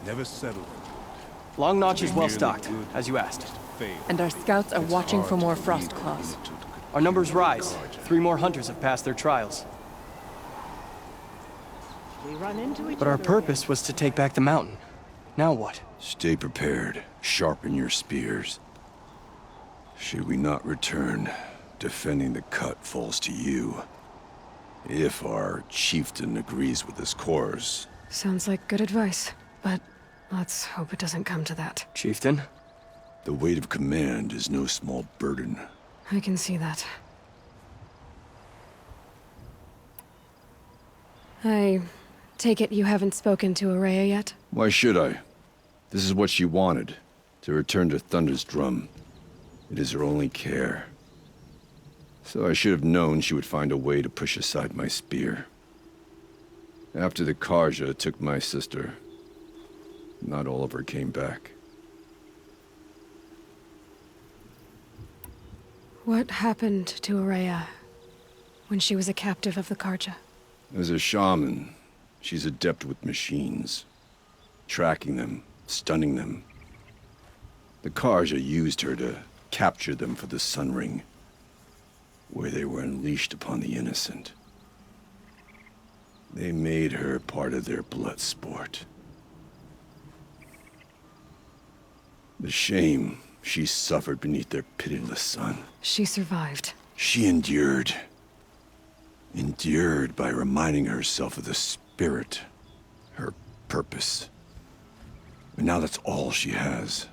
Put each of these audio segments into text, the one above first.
Never settled. Long Notch is well stocked, as you asked. And our scouts are watching for more frost claws. Our numbers rise. 3 more hunters have passed their trials. We run into each But our other purpose was to take back the mountain. Now what? Stay prepared. Sharpen your spears. Should we not return, defending the cut falls to you. If our chieftain agrees with this course. Sounds like good advice, but let's hope it doesn't come to that. Chieftain? The weight of command is no small burden. I can see that. I take it you haven't spoken to Araya yet? Why should I? This is what she wanted, to return to Thunder's drum. It is her only care. So I should have known she would find a way to push aside my spear. After the Karja took my sister, not all of her came back. What happened to Araya when she was a captive of the Karja? As a shaman, she's adept with machines. Tracking them, stunning them. The Karja used her to capture them for the Sun Ring, where they were unleashed upon the innocent. They made her part of their blood sport. The shame she suffered beneath their pitiless sun. She survived. She endured. Endured by reminding herself of the spirit, her purpose. And now that's all she has.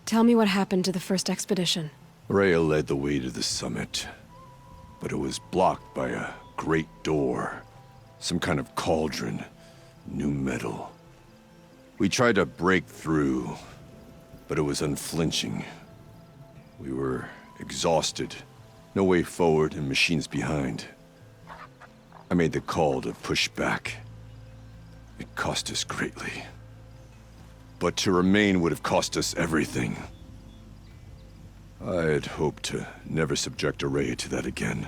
Tell me what happened to the first expedition. Rhea led the way to the summit, but it was blocked by a great door. Some kind of cauldron, new metal. We tried to break through, but it was unflinching. We were exhausted, no way forward and machines behind. I made the call to push back. It cost us greatly. But to remain would have cost us everything. I had hoped to never subject Araya to that again.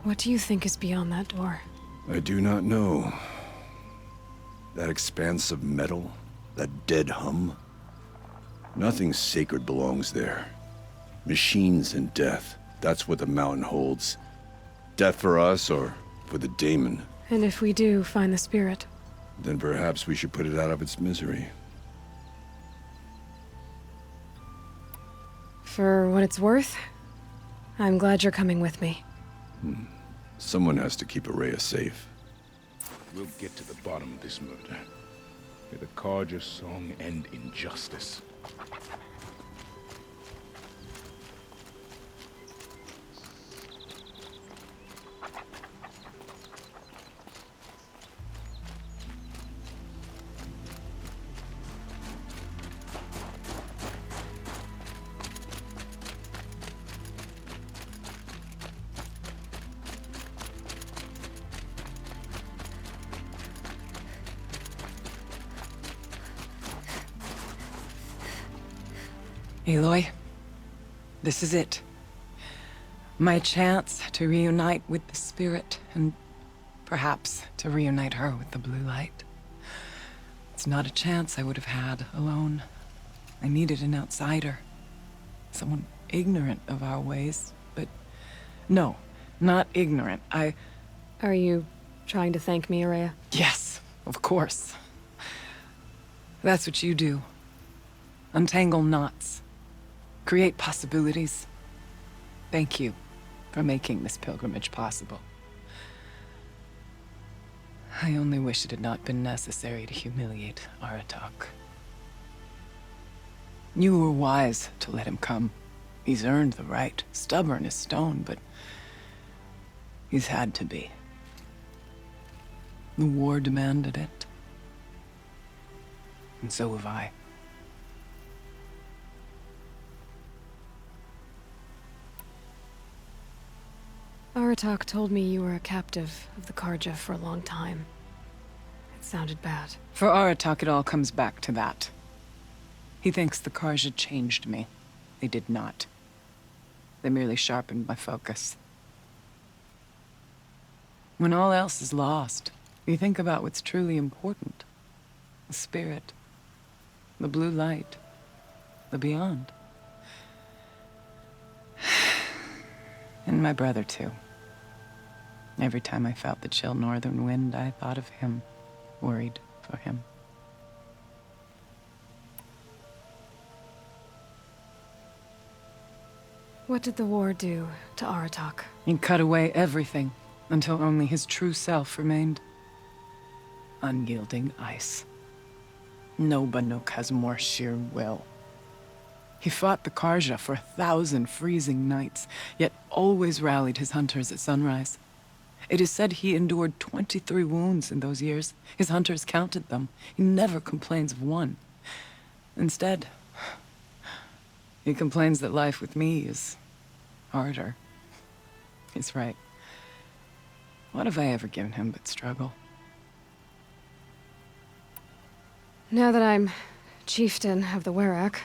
What do you think is beyond that door? I do not know. That expanse of metal, that dead hum. Nothing sacred belongs there. Machines and death, that's what the mountain holds. Death for us or for the daemon. And if we do find the spirit? Then perhaps we should put it out of its misery. For what it's worth, I'm glad you're coming with me. Someone has to keep Araya safe. We'll get to the bottom of this murder. May the Karja song end in justice. Aloy, this is it. My chance to reunite with the spirit, and perhaps to reunite her with the blue light. It's not a chance I would have had alone. I needed an outsider. Someone ignorant of our ways, but no, not ignorant. Are you trying to thank me, Araya? Yes, of course. That's what you do. Untangle knots. Create possibilities. Thank you for making this pilgrimage possible. I only wish it had not been necessary to humiliate Aratak. You were wise to let him come. He's earned the right. Stubborn as stone, but he's had to be. The war demanded it. And so have I. Aratak told me you were a captive of the Karja for a long time. It sounded bad. For Aratak, it all comes back to that. He thinks the Karja changed me. They did not. They merely sharpened my focus. When all else is lost, you think about what's truly important. The spirit, the blue light, the beyond. And my brother, too. Every time I felt the chill northern wind, I thought of him, worried for him. What did the war do to Aratak? He cut away everything until only his true self remained. Unyielding ice. No Banuk has more sheer will. He fought the Karja for 1,000 freezing nights, yet always rallied his hunters at sunrise. It is said he endured 23 wounds in those years. His hunters counted them. He never complains of one. Instead, he complains that life with me is harder. He's right. What have I ever given him but struggle? Now that I'm chieftain of the Werak,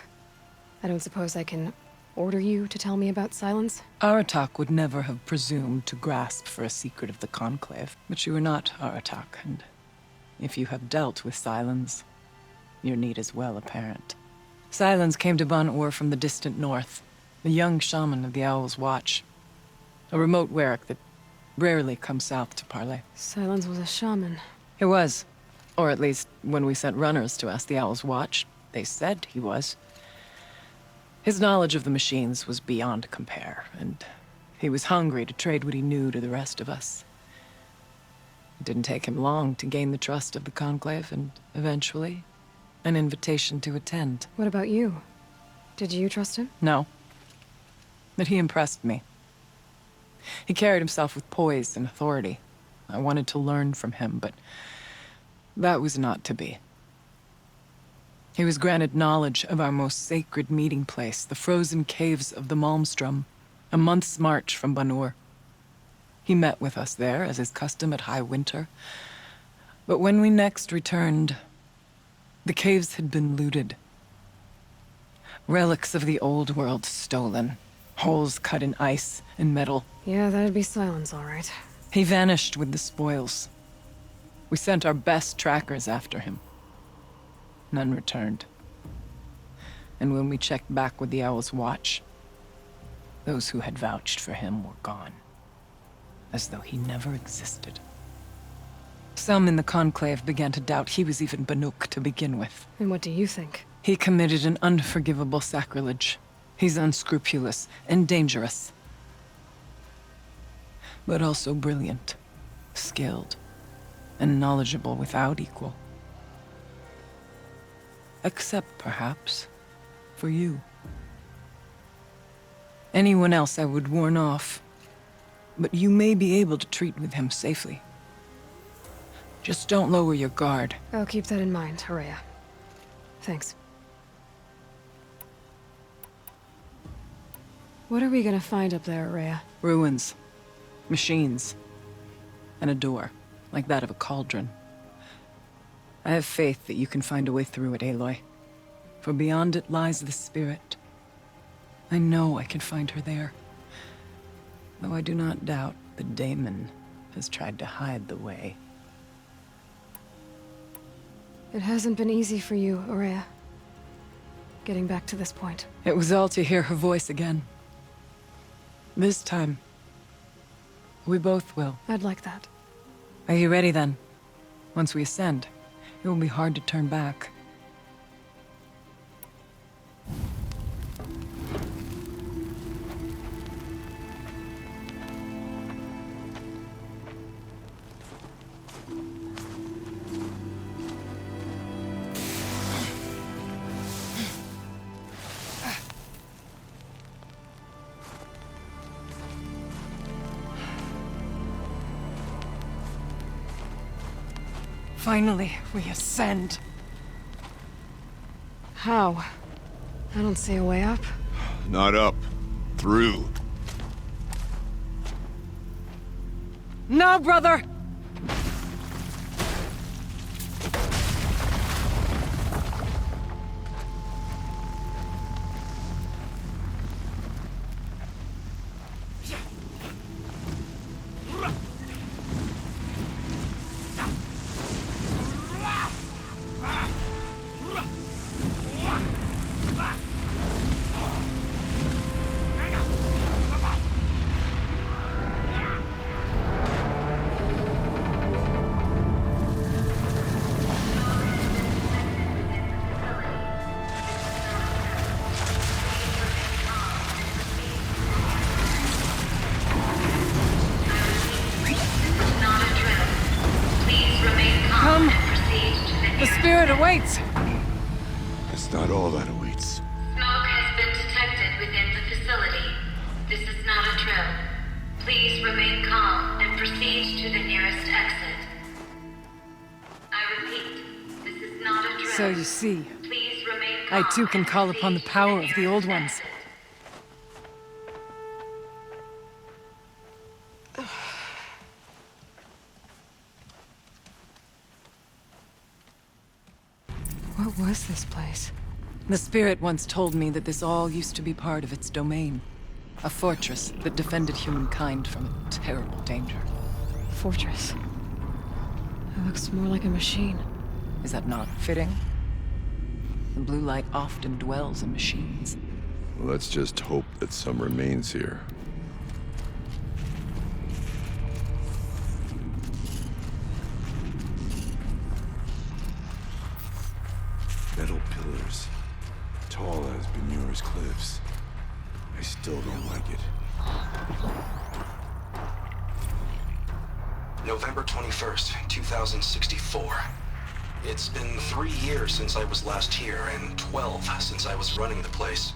I don't suppose I can order you to tell me about Silence? Aratak would never have presumed to grasp for a secret of the Conclave. But you are not Aratak, and if you have dealt with Silence, your need is well apparent. Silence came to Ban-Ur from the distant north, a young shaman of the Owl's Watch. A remote Werak that rarely comes south to parley. Silence was a shaman. He was. Or at least, when we sent runners to ask the Owl's Watch, they said he was. His knowledge of the machines was beyond compare, and he was hungry to trade what he knew to the rest of us. It didn't take him long to gain the trust of the Conclave, and eventually, an invitation to attend. What about you? Did you trust him? No. But he impressed me. He carried himself with poise and authority. I wanted to learn from him, but that was not to be. He was granted knowledge of our most sacred meeting place, the frozen caves of the Malmstrom, a month's march from Ban-Ur. He met with us there, as is custom at high winter. But when we next returned, the caves had been looted. Relics of the old world stolen. Holes cut in ice and metal. Yeah, that'd be Silence, all right. He vanished with the spoils. We sent our best trackers after him. None returned. And when we checked back with the Owl's Watch, those who had vouched for him were gone. As though he never existed. Some in the Conclave began to doubt he was even Banuk to begin with. And what do you think? He committed an unforgivable sacrilege. He's unscrupulous and dangerous. But also brilliant, skilled, and knowledgeable without equal. Except, perhaps, for you. Anyone else I would warn off, but you may be able to treat with him safely. Just don't lower your guard. I'll keep that in mind, Horea. Thanks. What are we gonna find up there, Horea? Ruins, machines, and a door, like that of a cauldron. I have faith that you can find a way through it, Aloy. For beyond it lies the spirit. I know I can find her there. Though I do not doubt the Daemon has tried to hide the way. It hasn't been easy for you, Horea. Getting back to this point. It was all to hear her voice again. This time, we both will. I'd like that. Are you ready then? Once we ascend, it will be hard to turn back. Finally, we ascend. How? I don't see a way up. Not up. Through. No, brother! spirit awaits! It's not all that awaits. Smoke has been detected within the facility. This is not a drill. Please remain calm and proceed to the nearest exit. I repeat, this is not a drill. So you see, Please remain calm I too can and call upon the proceed to power of the old nearest ones. exit. What was this place? The spirit once told me that this all used to be part of its domain. A fortress that defended humankind from a terrible danger. Fortress. It looks more like a machine. Is that not fitting? The blue light often dwells in machines. Let's just hope that some remains here. Metal pillars, tall as Bemura's cliffs. I still don't like it. November 21st, 2064. It's been 3 years since I was last here, and 12 since I was running the place.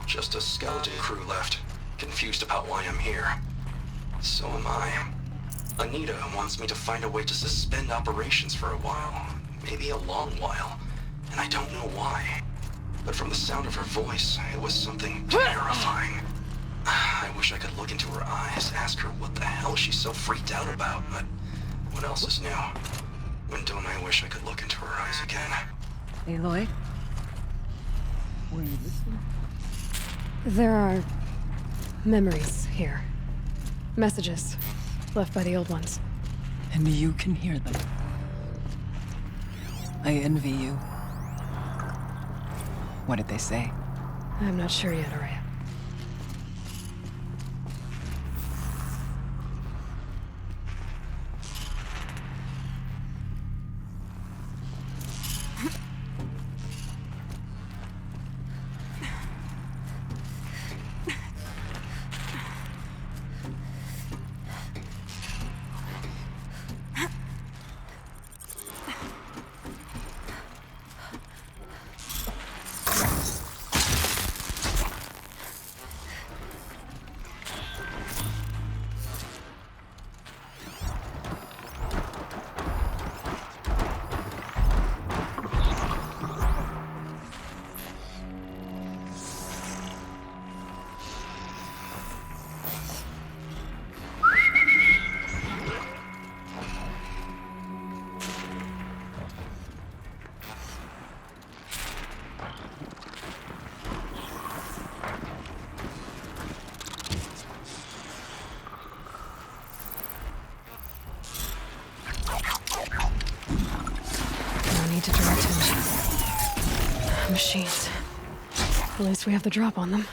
Just a skeleton crew left, confused about why I'm here. So am I. Anita wants me to find a way to suspend operations for a while. Maybe a long while. And I don't know why. But from the sound of her voice, it was something terrifying. I wish I could look into her eyes, ask her what the hell she's so freaked out about, but what else is new? When don't I wish I could look into her eyes again? Aloy? Were you listening? There are memories here. Messages left by the old ones. And you can hear them. I envy you. What did they say? I'm not sure yet, Araya. To direct him. Machines. At least we have the drop on them.